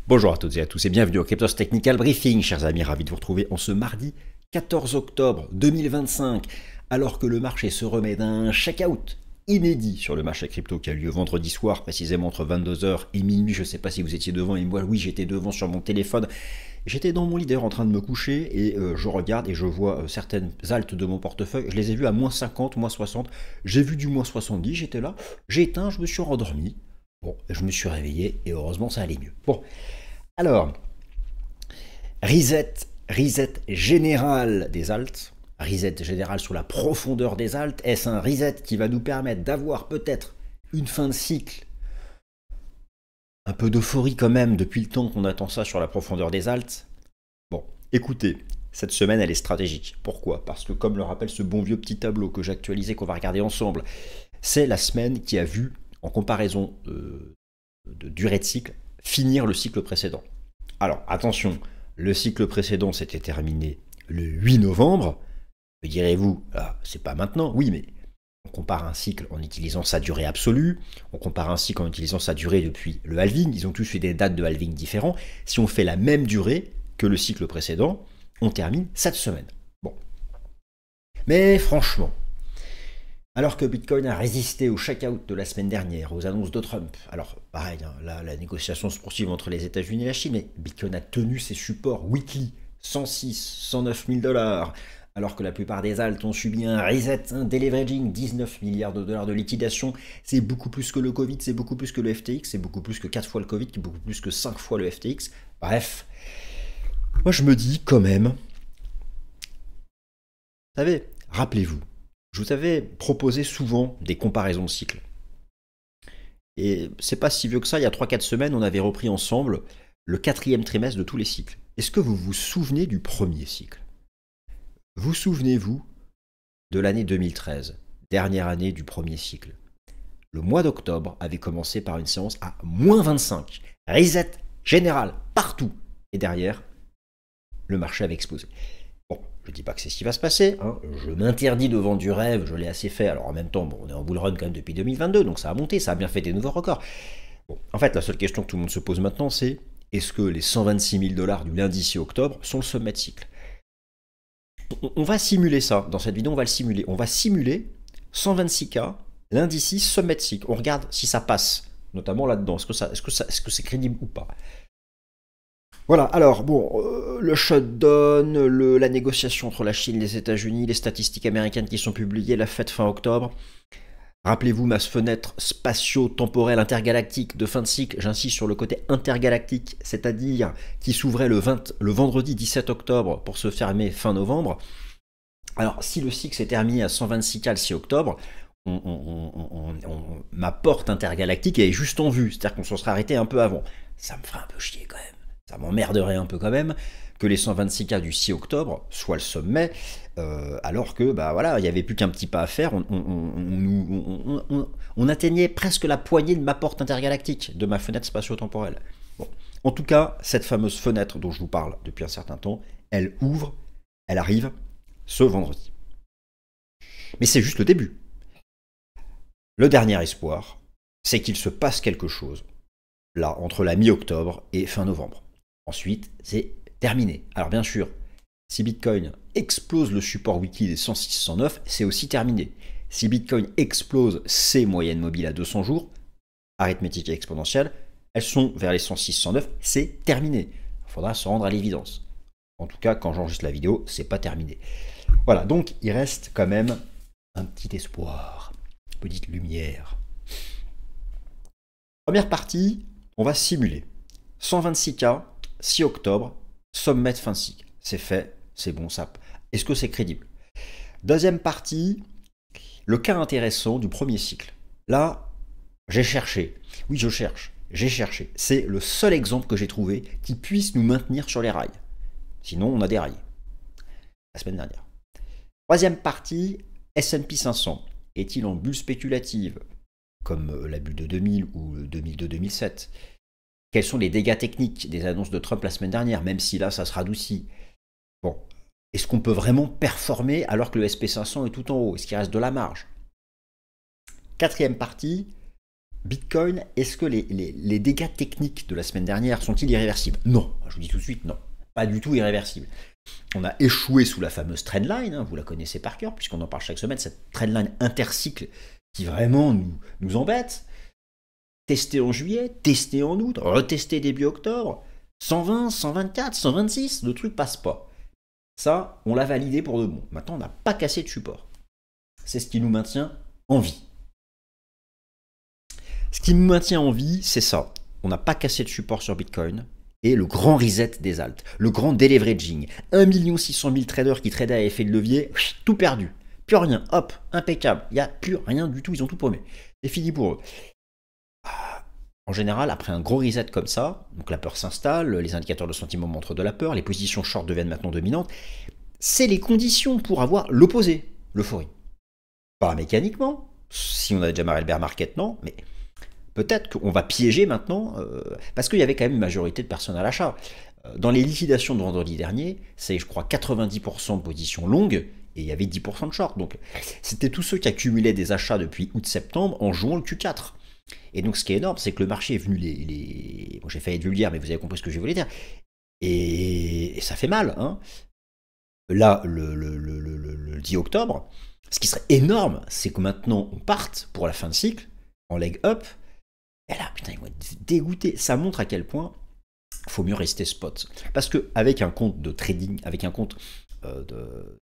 Bonjour à toutes et à tous et bienvenue au Cryptos Technical Briefing, chers amis, ravi de vous retrouver en ce mardi 14 octobre 2025, alors que le marché se remet d'un checkout inédit sur le marché crypto qui a lieu vendredi soir, précisément entre 22h et minuit. Je ne sais pas si vous étiez devant, et moi oui j'étais devant sur mon téléphone. J'étais dans mon leader en train de me coucher et je regarde et je vois certaines altes de mon portefeuille. Je les ai vues à moins 50, moins 60. J'ai vu du moins 70, j'étais là. J'ai éteint, je me suis rendormi. Bon, je me suis réveillé et heureusement ça allait mieux. Bon, alors, reset général des alts. Reset général sur la profondeur des alts. Est-ce un reset qui va nous permettre d'avoir peut-être une fin de cycle? Un peu d'euphorie quand même depuis le temps qu'on attend ça sur la profondeur des alts. Bon, écoutez, cette semaine elle est stratégique. Pourquoi? Parce que comme le rappelle ce bon vieux petit tableau que j'ai actualisé, qu'on va regarder ensemble, c'est la semaine qui a vu, en comparaison de durée de cycle, finir le cycle précédent. Alors attention, le cycle précédent s'était terminé le 8 novembre. Me direz-vous, ah, c'est pas maintenant? Oui, mais on compare un cycle en utilisant sa durée absolue, on compare un cycle en utilisant sa durée depuis le halving, ils ont tous eu des dates de halving différents. Si on fait la même durée que le cycle précédent, on termine cette semaine. Bon. Mais franchement, alors que Bitcoin a résisté au checkout de la semaine dernière, aux annonces de Trump, alors pareil, hein, là la négociation se poursuit entre les États-Unis et la Chine, mais Bitcoin a tenu ses supports weekly, 106, 109 000 dollars, alors que la plupart des alts ont subi un reset, un deleveraging, 19 milliards de dollars de liquidation. C'est beaucoup plus que le Covid, c'est beaucoup plus que le FTX, c'est beaucoup plus que 4 fois le Covid, c'est beaucoup plus que 5 fois le FTX. Bref, moi je me dis quand même, vous savez, rappelez-vous, je vous avais proposé souvent des comparaisons de cycles. Et c'est pas si vieux que ça, il y a 3-4 semaines, on avait repris ensemble le 4e trimestre de tous les cycles. Est-ce que vous vous souvenez du premier cycle? Vous souvenez-vous de l'année 2013, dernière année du premier cycle? Le mois d'octobre avait commencé par une séance à moins 25. Reset général, partout. Et derrière, le marché avait explosé. Bon, je ne dis pas que c'est ce qui va se passer, hein. Je m'interdis de vendre du rêve, je l'ai assez fait. Alors en même temps, bon, on est en bull run quand même depuis 2022, donc ça a monté, ça a bien fait des nouveaux records. Bon, en fait, la seule question que tout le monde se pose maintenant, c'est est-ce que les 126 000 dollars du lundi 6 octobre sont le sommet de cycle? On va simuler ça, dans cette vidéo on va le simuler. On va simuler 126K, lundi 6, sommet de cycle. On regarde si ça passe, notamment là-dedans. Est-ce que c'est crédible ou pas? Voilà, alors bon, le shutdown, la négociation entre la Chine et les États-Unis, les statistiques américaines qui sont publiées, la fête fin octobre. Rappelez-vous ma fenêtre spatio-temporelle intergalactique de fin de cycle, j'insiste sur le côté intergalactique, c'est-à-dire qui s'ouvrait le vendredi 17 octobre pour se fermer fin novembre. Alors si le cycle s'est terminé à 126K le 6 octobre, ma porte intergalactique est juste en vue, c'est-à-dire qu'on se serait arrêté un peu avant. Ça me ferait un peu chier quand même. Ça m'emmerderait un peu quand même que les 126K du 6 octobre soient le sommet, alors que bah voilà, il n'y avait plus qu'un petit pas à faire. On atteignait presque la poignée de ma porte intergalactique, de ma fenêtre spatio-temporelle. Bon. En tout cas, cette fameuse fenêtre dont je vous parle depuis un certain temps, elle ouvre, elle arrive ce vendredi. Mais c'est juste le début. Le dernier espoir, c'est qu'il se passe quelque chose, là, entre la mi-octobre et fin novembre. Ensuite, c'est terminé. Alors bien sûr, si Bitcoin explose le support weekly des 106-109, c'est aussi terminé. Si Bitcoin explose ses moyennes mobiles à 200 jours, arithmétique et exponentielle, elles sont vers les 106-109, c'est terminé. Il faudra se rendre à l'évidence. En tout cas, quand j'enregistre la vidéo, c'est pas terminé. Voilà, donc il reste quand même un petit espoir, une petite lumière. Première partie, on va simuler. 126K, 6 octobre, sommet de fin de cycle. C'est fait, c'est bon, ça. Est-ce que c'est crédible? Deuxième partie, le cas intéressant du premier cycle. Là, j'ai cherché. Oui, je cherche. J'ai cherché. C'est le seul exemple que j'ai trouvé qui puisse nous maintenir sur les rails. Sinon, on a déraillé. La semaine dernière. Troisième partie, S&P 500. Est-il en bulle spéculative, comme la bulle de 2000 ou 2002-2007? Quels sont les dégâts techniques des annonces de Trump la semaine dernière, même si là, ça se radoucit? Bon, est-ce qu'on peut vraiment performer alors que le SP500 est tout en haut? Est-ce qu'il reste de la marge? Quatrième partie, Bitcoin, est-ce que les dégâts techniques de la semaine dernière sont-ils irréversibles? Non, je vous dis tout de suite, non. Pas du tout irréversibles. On a échoué sous la fameuse trendline, hein, vous la connaissez par cœur, puisqu'on en parle chaque semaine, cette trendline intercycle qui vraiment nous embête. Testé en juillet, testé en août, retesté début octobre, 120, 124, 126, le truc passe pas. Ça, on l'a validé pour de bon. Maintenant, on n'a pas cassé de support. C'est ce qui nous maintient en vie. Ce qui nous maintient en vie, c'est ça. On n'a pas cassé de support sur Bitcoin et le grand reset des alts, le grand deleveraging. 1 600 000 traders qui tradaient à effet de levier, tout perdu. Plus rien, hop, impeccable. Il n'y a plus rien du tout, ils ont tout paumé. C'est fini pour eux. En général, après un gros reset comme ça, donc la peur s'installe, les indicateurs de sentiment montrent de la peur, les positions short deviennent maintenant dominantes. C'est les conditions pour avoir l'opposé, l'euphorie. Pas mécaniquement, si on a déjà marré le bear market, non, mais peut-être qu'on va piéger maintenant, parce qu'il y avait quand même une majorité de personnes à l'achat. Dans les liquidations de vendredi dernier, c'est je crois 90% de positions longues, et il y avait 10% de short. Donc c'était tous ceux qui accumulaient des achats depuis août-septembre en jouant le Q4. Et donc ce qui est énorme, c'est que le marché est venu Bon, j'ai failli le dire, mais vous avez compris ce que je voulais dire. Et ça fait mal. Hein. Là, le 10 octobre, ce qui serait énorme, c'est que maintenant on parte pour la fin de cycle, en leg up. Et là, putain, ils vont être dégoûtés. Ça montre à quel point il faut mieux rester spot. Parce qu'avec un compte de trading, avec un compte de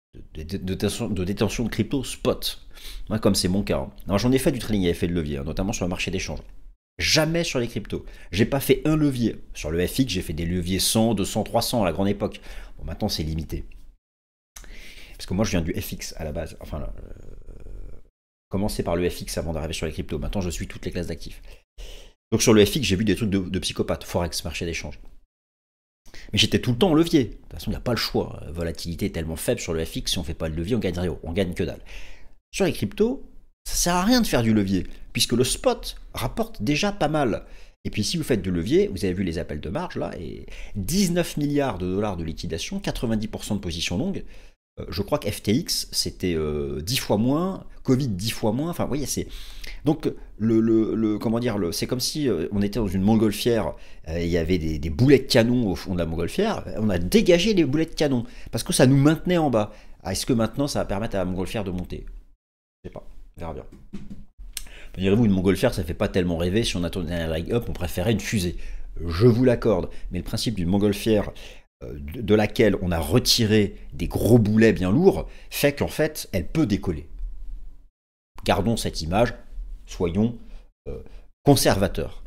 détention de crypto spot, hein, comme c'est mon cas. Hein. Alors, j'en ai fait du trading à effet de levier, hein, notamment sur le marché d'échange. Jamais sur les cryptos. J'ai pas fait un levier. Sur le FX, j'ai fait des leviers 100, 200, 300 à la grande époque. Bon, maintenant, c'est limité. Parce que moi, je viens du FX à la base. Enfin, commencer par le FX avant d'arriver sur les cryptos. Maintenant, je suis toutes les classes d'actifs. Donc, sur le FX, j'ai vu des trucs de psychopathe. Forex, marché d'échange. Mais j'étais tout le temps en levier. De toute façon, il n'y a pas le choix. La volatilité est tellement faible sur le FX, si on ne fait pas le levier, on gagne rien. On gagne que dalle. Sur les cryptos, ça sert à rien de faire du levier, puisque le spot rapporte déjà pas mal. Et puis si vous faites du levier, vous avez vu les appels de marge là, et 19 milliards de dollars de liquidation, 90% de positions longues. Je crois que FTX, c'était 10 fois moins, Covid 10 fois moins, enfin, vous voyez, c'est... Donc, comment dire, c'est comme si on était dans une montgolfière, il y avait des boulets de canon au fond de la montgolfière, on a dégagé les boulets de canon, parce que ça nous maintenait en bas. Est-ce que maintenant, ça va permettre à la montgolfière de monter? Je sais pas, on verra bien. Direz-vous, une montgolfière, ça fait pas tellement rêver, si on attendait un leg up, on préférait une fusée. Je vous l'accorde, mais le principe d'une montgolfière de laquelle on a retiré des gros boulets bien lourds, fait qu'en fait, elle peut décoller. Gardons cette image, soyons conservateurs.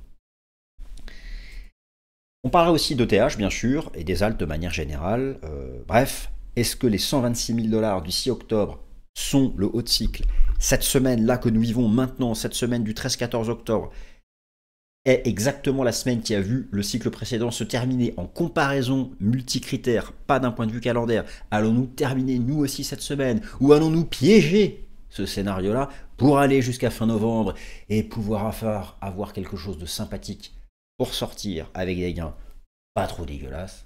On parlera aussi d'ETH, bien sûr, et des alts de manière générale. Bref, est-ce que les 126 000 dollars du 6 octobre sont le haut de cycle? Cette semaine-là que nous vivons maintenant, cette semaine du 13-14 octobre, est exactement la semaine qui a vu le cycle précédent se terminer en comparaison multicritère, pas d'un point de vue calendaire. Allons-nous terminer nous aussi cette semaine, ou allons-nous piéger ce scénario-là pour aller jusqu'à fin novembre et pouvoir avoir quelque chose de sympathique pour sortir avec des gains pas trop dégueulasses?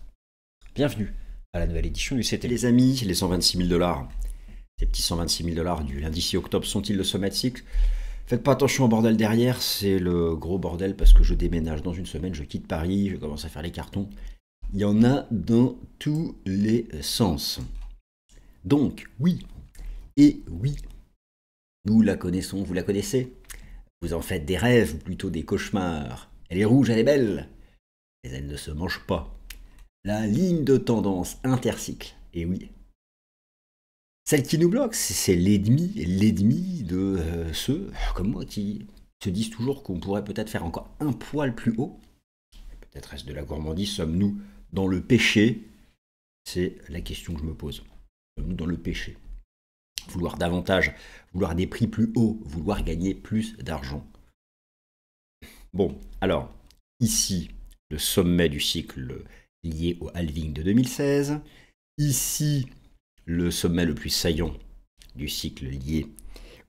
Bienvenue à la nouvelle édition du CT. Les amis, les 126 000 dollars, ces petits 126 000 dollars du lundi 6 octobre sont-ils le sommet de cycle? Faites pas attention au bordel derrière, c'est le gros bordel parce que je déménage dans une semaine, je quitte Paris, je commence à faire les cartons. Il y en a dans tous les sens. Donc, oui, et oui, nous la connaissons, vous la connaissez. Vous en faites des rêves, ou plutôt des cauchemars. Elle est rouge, elle est belle, mais elle ne se mange pas. La ligne de tendance intercycle, et oui. Celle qui nous bloque, c'est l'ennemi de ceux comme moi qui se disent toujours qu'on pourrait peut-être faire encore un poil plus haut. Peut-être reste de la gourmandise, sommes-nous dans le péché? C'est la question que je me pose. Sommes-nous dans le péché? Vouloir davantage, vouloir des prix plus hauts, vouloir gagner plus d'argent. Bon, alors, ici, le sommet du cycle lié au halving de 2016. Ici, le sommet le plus saillant du cycle lié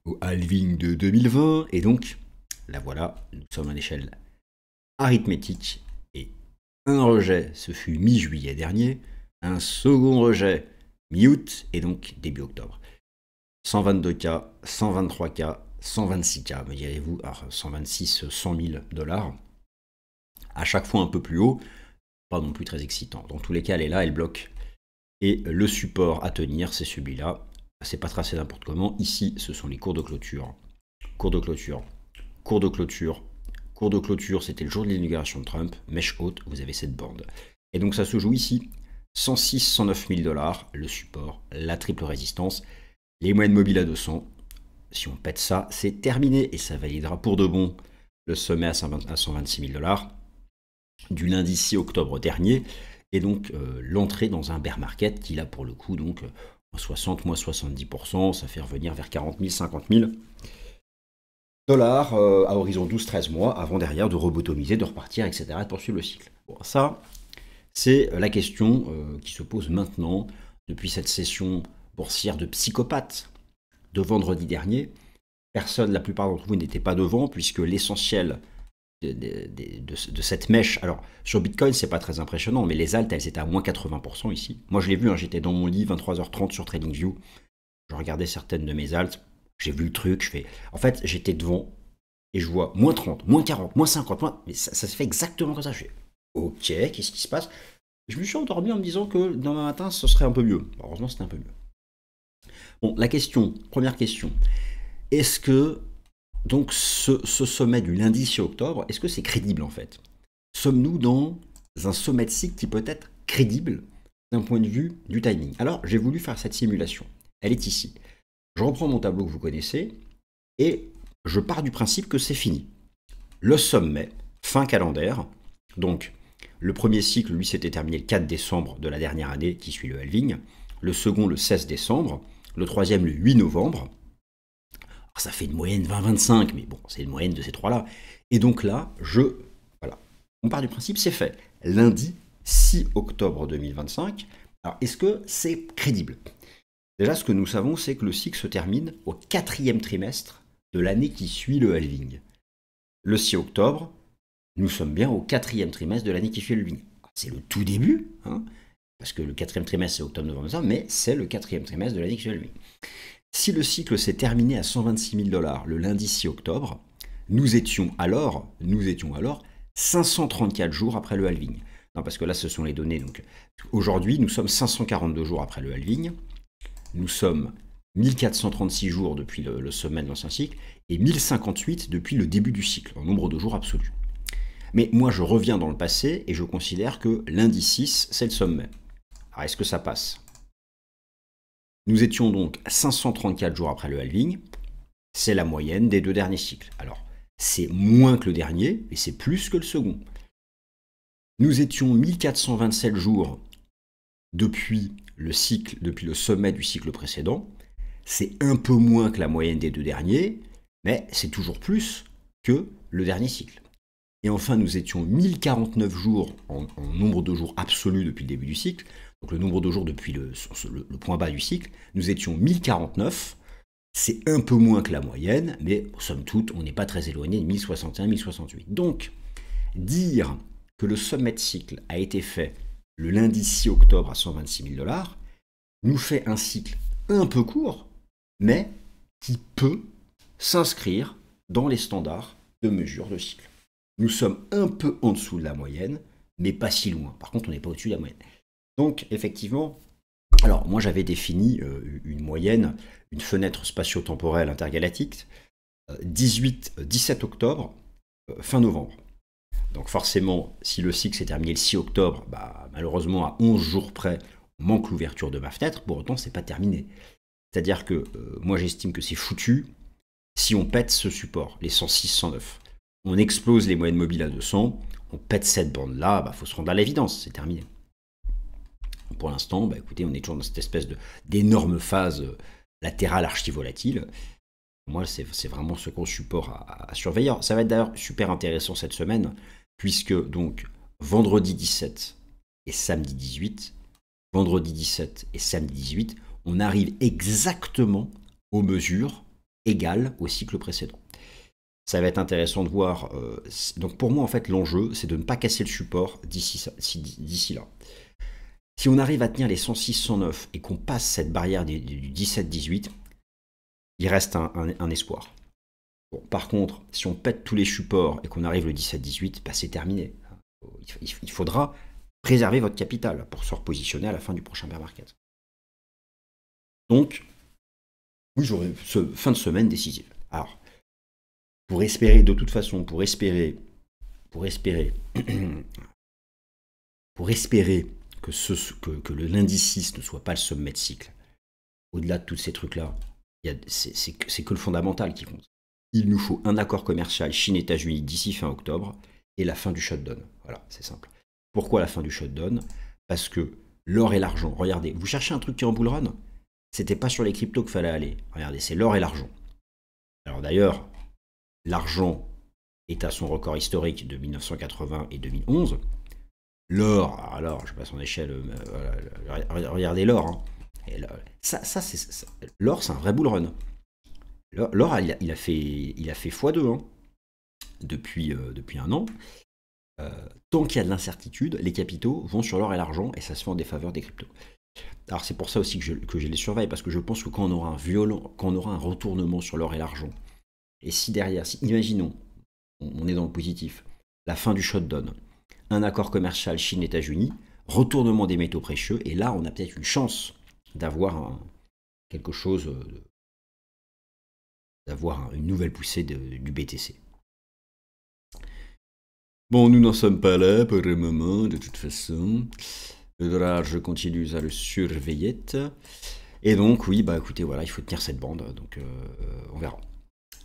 au halving de 2020. Et donc, là voilà, nous sommes à l'échelle arithmétique. Et un rejet, ce fut mi-juillet dernier. Un second rejet, mi-août, et donc début octobre. 122K, 123K, 126K, me direz-vous, alors 126, 100 000 $, à chaque fois un peu plus haut, pas non plus très excitant. Dans tous les cas, elle est là, elle bloque. Et le support à tenir, c'est celui-là. C'est pas tracé n'importe comment. Ici, ce sont les cours de clôture. Cours de clôture, cours de clôture, cours de clôture, c'était le jour de l'inauguration de Trump. Mèche haute, vous avez cette bande. Et donc ça se joue ici. 106, 109 000 $, le support, la triple résistance, les moyennes mobiles à 200. Si on pète ça, c'est terminé et ça validera pour de bon le sommet à 126 000 $ du lundi 6 octobre dernier et donc l'entrée dans un bear market qui là pour le coup donc moins 60, moins 70%, ça fait revenir vers 40 000, 50 000 $ à horizon 12-13 mois avant derrière de rebotomiser, de repartir, etc. et de poursuivre le cycle. Bon, ça, c'est la question qui se pose maintenant depuis cette session boursière de psychopathe de vendredi dernier. Personne, la plupart d'entre vous n'était pas devant puisque l'essentiel de cette mèche, alors sur Bitcoin c'est pas très impressionnant, mais les altes elles étaient à moins 80% ici. Moi je l'ai vu, hein, j'étais dans mon lit 23h30 sur TradingView, je regardais certaines de mes altes, j'ai vu le truc, en fait j'étais devant et je vois moins 30, moins 40, moins 50, mais ça se fait exactement comme ça. Je fais ok, qu'est-ce qui se passe? Je me suis endormi en me disant que demain matin ce serait un peu mieux. Heureusement c'était un peu mieux. Bon, la question, première question, est-ce que donc ce sommet du lundi 6 octobre, est-ce que c'est crédible en fait? Sommes-nous dans un sommet de cycle qui peut être crédible d'un point de vue du timing? Alors j'ai voulu faire cette simulation, elle est ici. Je reprends mon tableau que vous connaissez et je pars du principe que c'est fini. Le sommet, fin calendaire, donc le premier cycle, lui, s'était terminé le 4 décembre de la dernière année qui suit le halving, le second le 16 décembre, le troisième le 8 novembre. Alors, ça fait une moyenne 20-25, mais bon, c'est une moyenne de ces trois-là. Et donc là, voilà, on part du principe, c'est fait. Lundi 6 octobre 2025. Alors, est-ce que c'est crédible? Déjà, ce que nous savons, c'est que le cycle se termine au 4e trimestre de l'année qui suit le halving. Le 6 octobre, nous sommes bien au 4e trimestre de l'année qui suit le halving. C'est le tout début, hein, parce que le 4e trimestre, c'est octobre, novembre, décembre, mais c'est le 4e trimestre de l'année qui suit le halving. Si le cycle s'est terminé à 126 000 $ le lundi 6 octobre, nous étions alors 534 jours après le halving. Non, parce que là, ce sont les données. Donc, aujourd'hui, nous sommes 542 jours après le halving. Nous sommes 1436 jours depuis le sommet de l'ancien cycle et 1058 depuis le début du cycle, en nombre de jours absolu. Mais moi, je reviens dans le passé et je considère que lundi 6, c'est le sommet. Alors, est-ce que ça passe? Nous étions donc 534 jours après le halving, c'est la moyenne des deux derniers cycles. Alors, c'est moins que le dernier, et c'est plus que le second. Nous étions 1427 jours depuis le sommet du cycle précédent, c'est un peu moins que la moyenne des deux derniers, mais c'est toujours plus que le dernier cycle. Et enfin, nous étions 1049 jours en nombre de jours absolus depuis le début du cycle, donc le nombre de jours depuis le point bas du cycle, nous étions 1049, c'est un peu moins que la moyenne, mais somme toute, on n'est pas très éloigné de 1061, 1068. Donc, dire que le sommet de cycle a été fait le lundi 6 octobre à 126 000 $ nous fait un cycle un peu court, mais qui peut s'inscrire dans les standards de mesure de cycle. Nous sommes un peu en dessous de la moyenne, mais pas si loin. Par contre, on n'est pas au-dessus de la moyenne. Donc, effectivement, alors moi j'avais défini une moyenne, une fenêtre spatio-temporelle intergalactique, 17 octobre, fin novembre. Donc forcément, si le cycle s'est terminé le 6 octobre, malheureusement à 11 jours près, on manque l'ouverture de ma fenêtre, pour autant c'est pas terminé. C'est-à-dire que moi j'estime que c'est foutu si on pète ce support, les 106, 109. On explose les moyennes mobiles à 200, on pète cette bande-là, faut se rendre à l'évidence, c'est terminé. Pour l'instant, écoutez, on est toujours dans cette espèce d'énorme phase latérale archi-volatile. Moi, c'est vraiment ce gros support à surveiller. Ça va être d'ailleurs super intéressant cette semaine, puisque donc vendredi 17 et samedi 18, vendredi 17 et samedi 18, on arrive exactement aux mesures égales au cycle précédent. Ça va être intéressant de voir. Donc pour moi, en fait, l'enjeu, c'est de ne pas casser le support d'ici là. Si on arrive à tenir les 106, 109 et qu'on passe cette barrière du 17-18, il reste un espoir. Bon, par contre, si on pète tous les supports et qu'on arrive le 17-18, bah, c'est terminé. Il faudra préserver votre capital pour se repositionner à la fin du prochain bear market. Donc, oui, j'aurai ce fin de semaine décisive. Alors, pour espérer, de toute façon, pour espérer que le lundi 6 ne soit pas le sommet de cycle, au-delà de tous ces trucs-là, c'est que le fondamental qui compte. Il nous faut un accord commercial Chine-États-Unis d'ici fin octobre et la fin du shutdown. Voilà, c'est simple. Pourquoi la fin du shutdown? Parce que l'or et l'argent, regardez, vous cherchez un truc qui est en bull run? C'était pas sur les cryptos qu'il fallait aller. Regardez, c'est l'or et l'argent. Alors d'ailleurs, l'argent est à son record historique de 1980 et 2011. L'or, alors je passe en échelle, voilà, regardez l'or. Hein. L'or, c'est un vrai bull run. L'or, il a fait x2 hein, depuis un an. Tant qu'il y a de l'incertitude, les capitaux vont sur l'or et l'argent et ça se fait en défaveur des cryptos. Alors c'est pour ça aussi que je les surveille, parce que je pense que quand on aura un retournement sur l'or et l'argent, et si derrière, imaginons, on est dans le positif, la fin du shutdown, un accord commercial Chine-États-Unis, retournement des métaux précieux, et là on a peut-être une chance d'avoir quelque chose, d'avoir une nouvelle poussée du BTC. Bon, nous n'en sommes pas là pour le moment, de toute façon. Le dollar, je continue à le surveiller. Et donc, oui, bah écoutez, voilà, il faut tenir cette bande, donc on verra.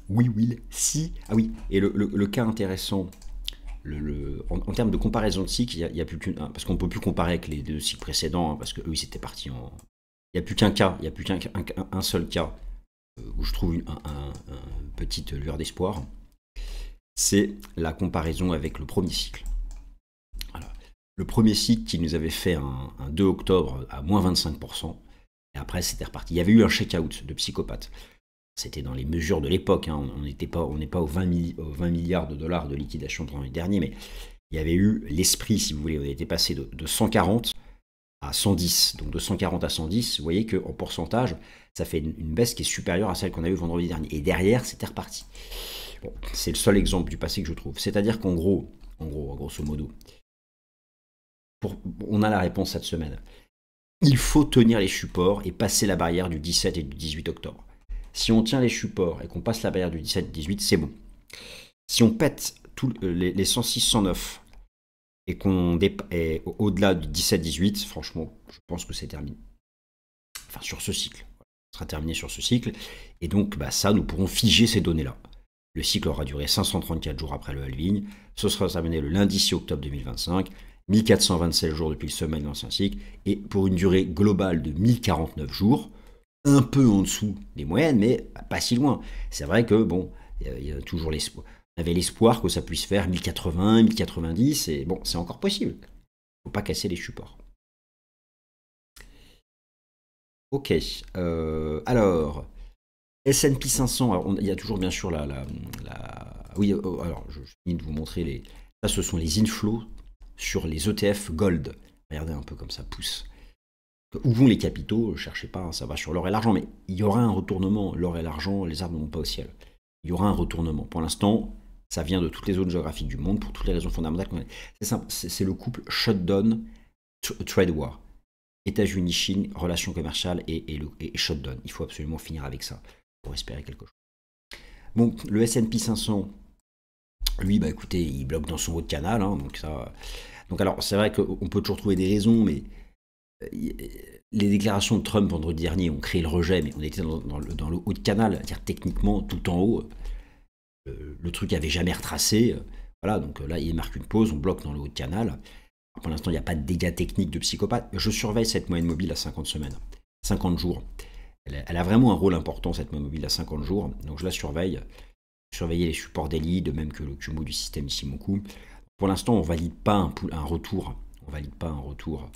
We will see. Ah oui, et le cas intéressant, en termes de comparaison de cycle, il n'y a plus qu'une. Parce qu'on ne peut plus comparer avec les deux cycles précédents, hein, parce qu'eux, ils étaient partis en. Il n'y a plus qu'un cas, il n'y a plus qu'un seul cas où je trouve une petite lueur d'espoir. C'est la comparaison avec le premier cycle. Voilà. Le premier cycle qui nous avait fait un 2 octobre à moins 25%, et après c'était reparti. Il y avait eu un check-out de psychopathe. C'était dans les mesures de l'époque, hein. On n'est pas aux 20 milliards de dollars de liquidation pendant les derniers, mais il y avait eu l'esprit, si vous voulez, on était passé de 140 à 110. Donc de 140 à 110, vous voyez qu'en pourcentage, ça fait une baisse qui est supérieure à celle qu'on a eue vendredi dernier. Et derrière, c'était reparti. Bon, c'est le seul exemple du passé que je trouve. C'est-à-dire qu'en gros, grosso modo, on a la réponse cette semaine. Il faut tenir les supports et passer la barrière du 17 et du 18 octobre. Si on tient les supports et qu'on passe la barrière du 17 et 18, c'est bon. Si on pète les 106, 109 et qu'on est au-delà du 17-18, franchement, je pense que c'est terminé. Enfin, sur ce cycle. Ce sera terminé sur ce cycle. Et donc, bah, ça, nous pourrons figer ces données-là. Le cycle aura duré 534 jours après le halving. Ce sera terminé le lundi 6 octobre 2025. 1427 jours depuis le sommet de l'ancien cycle. Et pour une durée globale de 1049 jours, un peu en dessous des moyennes, mais pas si loin. C'est vrai que, bon, il y a toujours l'espoir. On avait l'espoir que ça puisse faire 1080, 1090, et bon, c'est encore possible. Il ne faut pas casser les supports. Ok, alors, S&P 500, alors, il y a toujours bien sûr oui, alors, je finis de vous montrer ça, ce sont les inflows sur les ETF Gold. Regardez un peu comme ça pousse. Où vont les capitaux? Ne cherchez pas, hein, ça va sur l'or et l'argent, mais il y aura un retournement. L'or et l'argent, les arbres ne vont pas au ciel. Il y aura un retournement. Pour l'instant, ça vient de toutes les zones géographiques du monde pour toutes les raisons fondamentales qu'on a. C'est simple, c'est le couple shutdown, trade war. États-Unis, Chine, relations commerciales et shutdown. Il faut absolument finir avec ça pour espérer quelque chose. Bon, le S&P 500, lui, bah écoutez, il bloque dans son haut de canal, hein, donc alors, c'est vrai qu'on peut toujours trouver des raisons, mais les déclarations de Trump vendredi dernier ont créé le rejet, mais on était dans le haut de canal, c'est-à-dire techniquement tout en haut. Le truc n'avait jamais retracé. Voilà, donc là, il marque une pause, on bloque dans le haut de canal. Pour l'instant, il n'y a pas de dégâts techniques de psychopathe. Je surveille cette moyenne mobile à 50 semaines, 50 jours. Elle a vraiment un rôle important, cette moyenne mobile à 50 jours. Donc je la surveille. Surveiller les supports daily, de même que le Kumo du système Ichimoku. Pour l'instant, on ne valide pas un retour. On valide pas un retour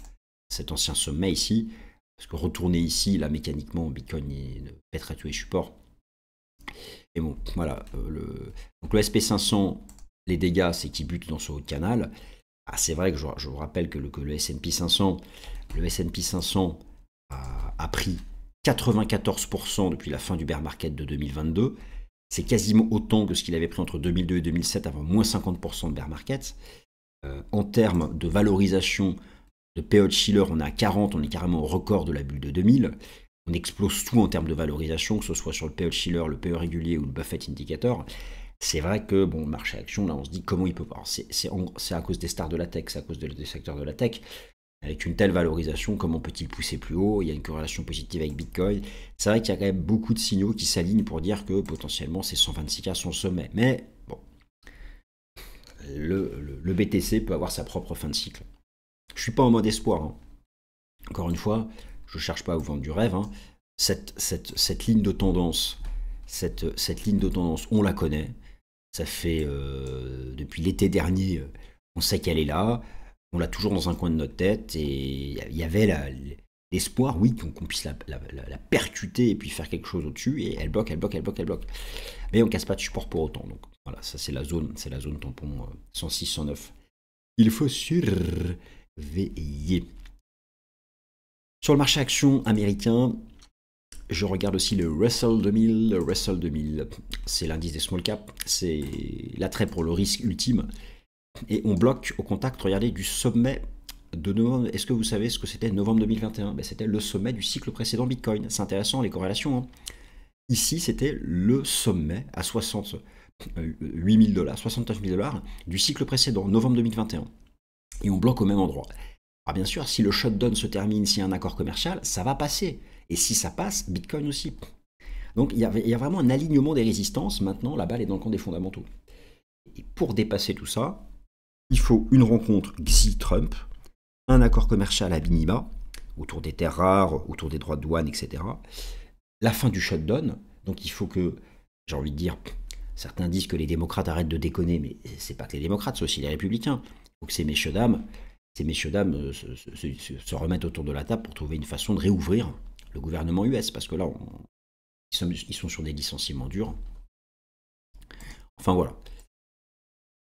cet ancien sommet ici. Parce que retourner ici, là, mécaniquement, Bitcoin pèterait tous les supports. Et bon, voilà. Donc le SP500, les dégâts, c'est qu'il bute dans ce haut de canal. Ah, c'est vrai que je vous rappelle que le S&P 500, a pris 94% depuis la fin du bear market de 2022. C'est quasiment autant que ce qu'il avait pris entre 2002 et 2007, avant moins 50% de bear market. En termes de valorisation de P/E de Shiller, on est à 40, on est carrément au record de la bulle de 2000. On explose tout en termes de valorisation, que ce soit sur le P/E de Shiller, le P/E régulier ou le Buffett Indicator. C'est vrai que, bon, le marché action, là, on se dit comment il peut pas. C'est à cause des stars de la tech, c'est à cause des secteurs de la tech. Avec une telle valorisation, comment peut-il pousser plus haut? Il y a une corrélation positive avec Bitcoin. C'est vrai qu'il y a quand même beaucoup de signaux qui s'alignent pour dire que potentiellement ces 126K sont le sommet. Mais bon, le BTC peut avoir sa propre fin de cycle. Je ne suis pas en mode espoir, hein. Encore une fois, je ne cherche pas à vous vendre du rêve, hein. Cette ligne de tendance, cette ligne de tendance, on la connaît. Ça fait depuis l'été dernier, on sait qu'elle est là. On l'a toujours dans un coin de notre tête. Et il y avait l'espoir, oui, qu'on puisse la percuter et puis faire quelque chose au-dessus. Et elle bloque, elle bloque, elle bloque, elle bloque. Mais on ne casse pas de support pour autant. Donc voilà, ça c'est la zone tampon 106, 109. Il faut surveiller. Sur le marché action américain, je regarde aussi le Russell 2000. Le Russell 2000, c'est l'indice des small caps. C'est l'attrait pour le risque ultime. Et on bloque au contact, regardez, du sommet de novembre. Est-ce que vous savez ce que c'était novembre 2021? C'était le sommet du cycle précédent Bitcoin. C'est intéressant les corrélations, hein. Ici, c'était le sommet à 68 000 $, 69 000 $ du cycle précédent, novembre 2021. Et on bloque au même endroit. Alors bien sûr, si le shutdown se termine, s'il y a un accord commercial, ça va passer. Et si ça passe, Bitcoin aussi. Donc il y a vraiment un alignement des résistances. Maintenant, la balle est dans le camp des fondamentaux. Et pour dépasser tout ça, il faut une rencontre Xi-Trump, un accord commercial à minima, autour des terres rares, autour des droits de douane, etc. La fin du shutdown. Donc il faut que, j'ai envie de dire, certains disent que les démocrates arrêtent de déconner, mais c'est pas que les démocrates, c'est aussi les républicains. Il faut que ces messieurs dames se remettent autour de la table pour trouver une façon de réouvrir le gouvernement US, parce que là, ils sont sur des licenciements durs. Enfin voilà.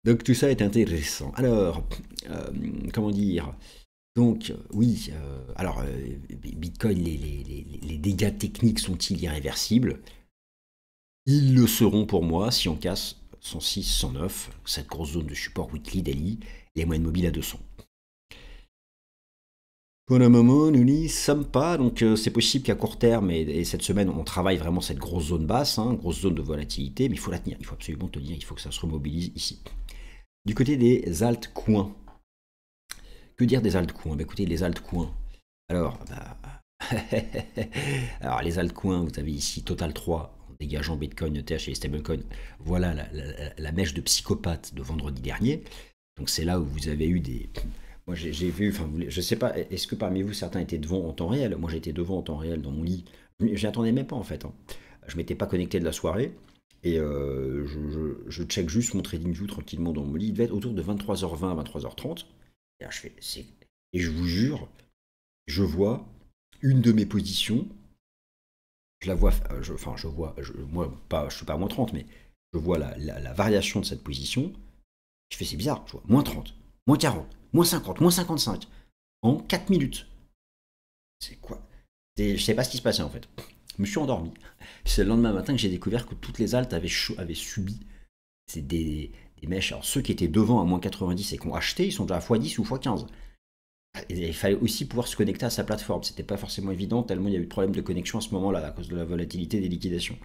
Donc tout ça est intéressant. Alors, comment dire? Donc oui, alors Bitcoin, les dégâts techniques sont-ils irréversibles? Ils le seront pour moi si on casse 106, 109, cette grosse zone de support weekly, daily, les moyennes mobiles à 200. Pour le moment, nous n'y sommes pas, donc c'est possible qu'à court terme et cette semaine, on travaille vraiment cette grosse zone basse, hein, grosse zone de volatilité, mais il faut la tenir, il faut absolument tenir, il faut que ça se remobilise ici. Du côté des altcoins, que dire des altcoins? Écoutez, les altcoins, alors, alors les altcoins, vous avez ici Total 3, en dégageant Bitcoin, ETH et les stablecoins, voilà la mèche de psychopathe de vendredi dernier, donc c'est là où vous avez eu des... Moi, j'ai vu, enfin, je sais pas, est-ce que parmi vous, certains étaient devant en temps réel? Moi, j'étais devant en temps réel dans mon lit. Je n'y attendais même pas, en fait, hein. Je m'étais pas connecté de la soirée. Et je check juste mon TradingView tranquillement dans mon lit. Il devait être autour de 23h20 à 23h30. Et là, et je vous jure, je vois une de mes positions. Je la vois, moi, pas, je suis pas à moins 30, mais je vois la variation de cette position. Je fais, c'est bizarre, je vois, moins 30, moins 40, moins 50, moins 55, en 4 minutes. C'est quoi? Je sais pas ce qui se passait en fait. Je me suis endormi. C'est le lendemain matin que j'ai découvert que toutes les altes avaient subi des mèches. Alors ceux qui étaient devant à moins 90 et qui ont acheté, ils sont déjà à x10 ou x15. Et il fallait aussi pouvoir se connecter à sa plateforme. C'était pas forcément évident, tellement il y a eu de problèmes de connexion à ce moment-là, à cause de la volatilité des liquidations.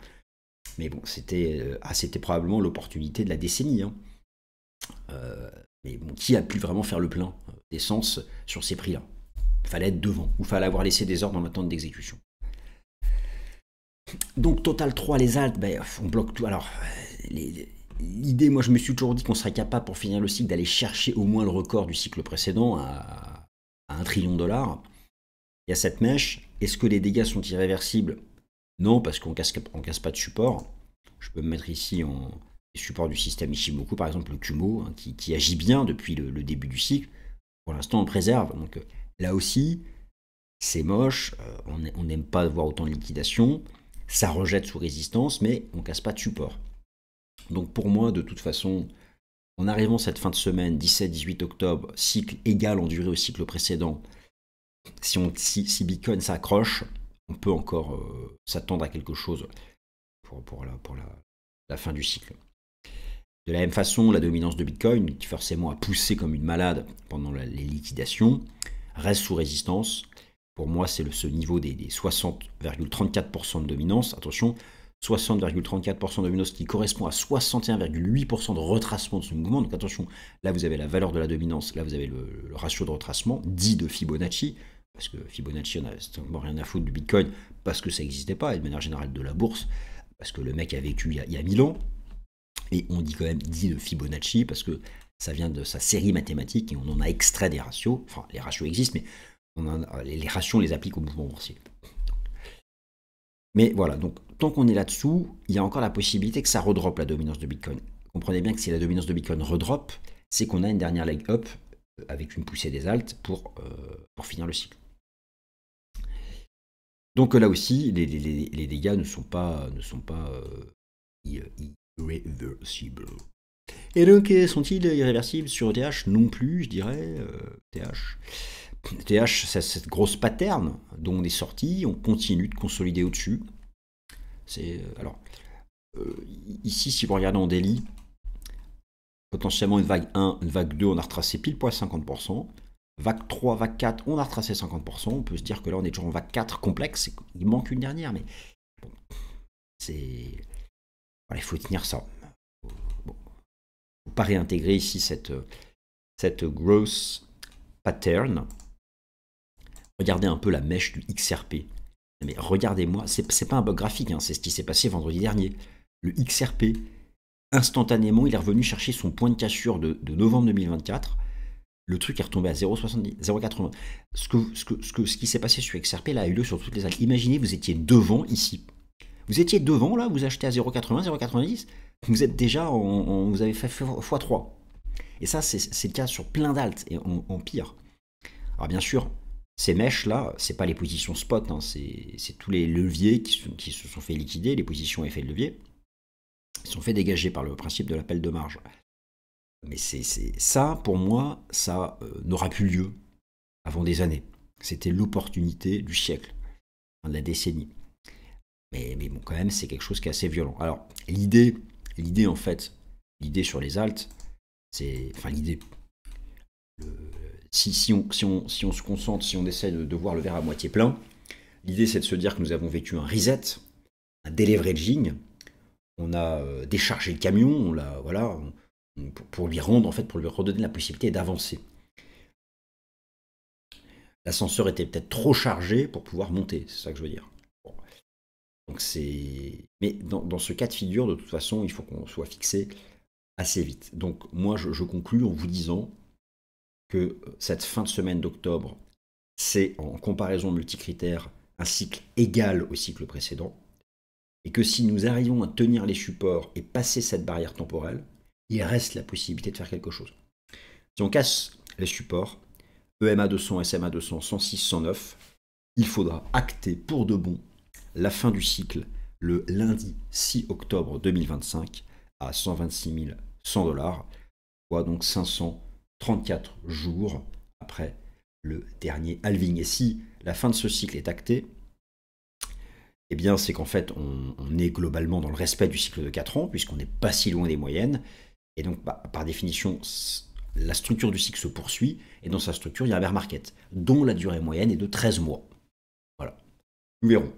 Mais bon, c'était probablement l'opportunité de la décennie, hein. Mais bon, qui a pu vraiment faire le plein d'essence sur ces prix-là? Il fallait être devant, ou il fallait avoir laissé des ordres en attente d'exécution. Donc Total 3, les altes, on bloque tout. Alors, l'idée, moi je me suis toujours dit qu'on serait capable pour finir le cycle d'aller chercher au moins le record du cycle précédent à 1 trillion $. Il y a cette mèche. Est-ce que les dégâts sont irréversibles? Non, parce qu'on casse pas de support. Je peux me mettre ici en support du système Ishimoku, par exemple le Kumo, hein, qui agit bien depuis le début du cycle. Pour l'instant, on préserve. Donc là aussi, c'est moche. On n'aime pas voir autant de liquidation. Ça rejette sous résistance, mais on casse pas de support. Donc pour moi, de toute façon, en arrivant cette fin de semaine, 17-18 octobre, cycle égal en durée au cycle précédent, si Bitcoin s'accroche, on peut encore s'attendre à quelque chose pour la la fin du cycle. De la même façon, la dominance de Bitcoin, qui forcément a poussé comme une malade pendant les liquidations, reste sous résistance. Pour moi, c'est ce niveau des 60,34% de dominance. Attention, 60,34% de dominance qui correspond à 61,8% de retracement de ce mouvement. Donc attention, là vous avez la valeur de la dominance, là vous avez le ratio de retracement, dit de Fibonacci, parce que Fibonacci, on n'a strictement rien à foutre du Bitcoin, parce que ça n'existait pas, et de manière générale de la bourse, parce que le mec a vécu il y a 1000 ans, et on dit quand même dit de Fibonacci, parce que ça vient de sa série mathématique, et on en a extrait des ratios, enfin les ratios existent, mais les ratios on les applique au mouvement boursier. Mais voilà, donc tant qu'on est là-dessous, il y a encore la possibilité que ça redroppe la dominance de Bitcoin. Comprenez bien que si la dominance de Bitcoin redroppe, c'est qu'on a une dernière leg up avec une poussée des alts pour finir le cycle. Donc là aussi, les dégâts ne sont pas irréversibles. Et donc, sont-ils irréversibles sur ETH? Non plus, je dirais. ETH, c'est cette grosse pattern dont on est sorti, on continue de consolider au-dessus. Ici, si vous regardez en daily, potentiellement une vague 1, une vague 2, on a retracé pile poil 50%. Vague 3, vague 4, on a retracé 50%. On peut se dire que là, on est toujours en vague 4 complexe. Il manque une dernière, mais bon, voilà, il faut tenir ça. Bon. Faut pas réintégrer ici cette growth pattern. Regardez un peu la mèche du XRP. Mais regardez-moi, c'est pas un bug graphique, hein, c'est ce qui s'est passé vendredi dernier. Le XRP, instantanément, il est revenu chercher son point de cassure de novembre 2024. Le truc est retombé à 0,70, 0,80. Ce qui s'est passé sur XRP, là, a eu lieu sur toutes les altes. Imaginez, vous étiez devant ici. Vous étiez devant, là, vous achetez à 0,80, 0,90. Vous êtes déjà, vous avez fait x3. Et ça, c'est le cas sur plein d'altes, et en pire. Alors bien sûr, ces mèches-là, c'est pas les positions spot, hein, c'est tous les leviers qui se sont fait liquider, les positions effet de levier, ils sont fait dégager par le principe de l'appel de marge. Mais ça, pour moi, ça n'aura plus lieu avant des années. C'était l'opportunité du siècle, de la décennie. Mais bon, quand même, c'est quelque chose qui est assez violent. Alors, l'idée en fait, l'idée sur les alts, c'est... Enfin, l'idée... Si on se concentre, si on essaie de voir le verre à moitié plein, l'idée c'est de se dire que nous avons vécu un reset, un deleveraging, on a déchargé le camion, pour lui rendre, en fait, pour lui redonner la possibilité d'avancer. L'ascenseur était peut-être trop chargé pour pouvoir monter, c'est ça que je veux dire. Bon. Donc mais dans ce cas de figure, de toute façon, il faut qu'on soit fixé assez vite. Donc moi, je conclus en vous disant que cette fin de semaine d'octobre, c'est en comparaison multicritère un cycle égal au cycle précédent, et que si nous arrivons à tenir les supports et passer cette barrière temporelle, il reste la possibilité de faire quelque chose. Si on casse les supports, EMA 200, SMA 200, 106, 109, il faudra acter pour de bon la fin du cycle le lundi 6 octobre 2025 à 126 100 $, soit donc 534 jours après le dernier halving. Et si la fin de ce cycle est actée, eh bien c'est qu'en fait on est globalement dans le respect du cycle de 4 ans, puisqu'on n'est pas si loin des moyennes, et donc par définition la structure du cycle se poursuit, et dans sa structure il y a un bear market, dont la durée moyenne est de 13 mois. Voilà. Nous verrons.